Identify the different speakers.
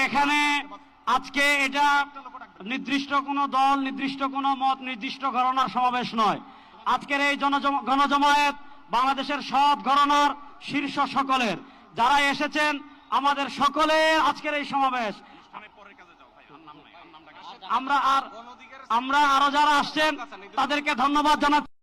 Speaker 1: এখানে আজকে এটা নির্দিষ্ট কোনো দল, নির্দিষ্ট কোনো মত, নির্দিষ্ট ঘরানার সমাবেশ নয়। আজকের এই গণজমায়েত বাংলাদেশের সব ঘরানার শীর্ষ সকলের, যারা এসেছেন আমাদের সকলের আজকের এই সমাবেশ। আমরা আরো যারা আসছেন তাদেরকে ধন্যবাদ জানাচ্ছি।